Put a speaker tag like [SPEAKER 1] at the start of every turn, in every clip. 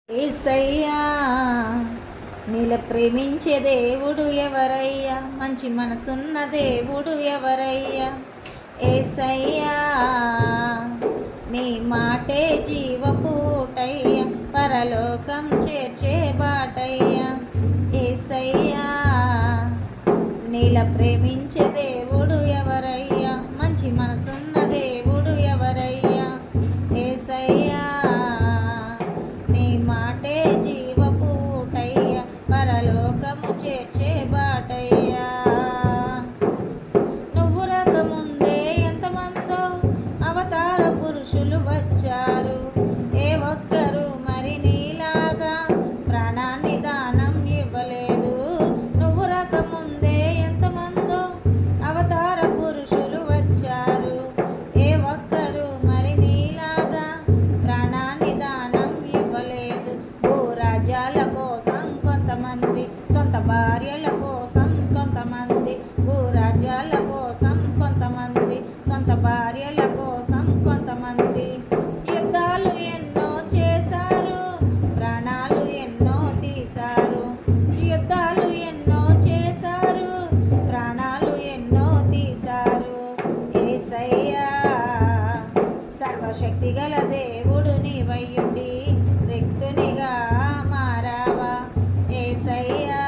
[SPEAKER 1] యేసయ్యా నీల ప్రేమించే దేవుడు ఎవరయ్యా, మంచి మనసున్న దేవుడు ఎవరయ్యా. యేసయ్యా నీ మాటే జీవపూటయ్యా, పరలోకం చేర్చే బాటయ్యా. యేసయ్యా నీల ప్రేమించే దేవుడు ఎవరయ్యా, మంచి మనసున్న దేవుడు ఎవరయ్యా. యేసయ్యా నీ మాటే జీవపూటయ్యా, పరలోకము చేర్చే బాటయ్యా. నువ్వు రాకముందే ఎంతమందో అవతార పురుషులు వచ్చారు, ఏ ఒక్కరు మరి నీలాగా ప్రాణాన్ని దానం ఇవ్వలేదు. నువ్వు రాకముందే ఎంతమందో అవతార పురుషులు వచ్చారు, ఏ ఒక్కరు మరి నీలాగా ప్రాణాన్ని దానం ఇవ్వలేదు. భూరాజ్యాల కోసం కొంతమంది, సొంత భార్యల కోసం కొంతమంది, భూరాజ్యాల కోసం కొంతమంది, సొంత భార్యల కోసం కొంతమంది. యుద్ధాలు ఎన్నో చేశారు, ప్రాణాలు ఎన్నో తీశారు. యుద్ధాలు ఎన్నో చేశారు, ప్రాణాలు ఎన్నో తీశారు. యేసయ్యా సర్వశక్తి గల దేవుడు నీవయ్యుండి రిక్తునిగా మారావా. యేసయ్యా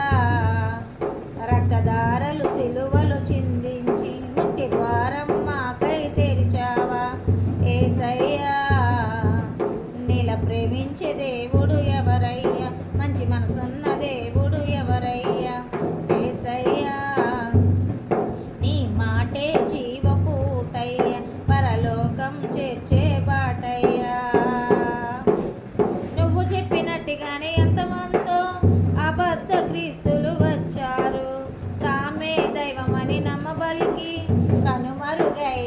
[SPEAKER 1] రక్తధారలు సిలువలు చిందించి ముక్తి ద్వారం మాకై తెరిచావా. యేసయ్యా నీల ప్రేమించే దేవుడు ఎవరయ్యా, మంచి మనసున్న దేవుడు ఎవరయ్యా. యేసయ్యా నీ మాటే జీవపూటయ్యా, పరలోకం చేర్చే బాటయ్యా. నువ్వు చెప్పినట్టుగానే ఎంతమందో అబద్ధ క్రీస్తులు వచ్చారు, తామే దైవమని నమ్మబలికి కనుమరుగై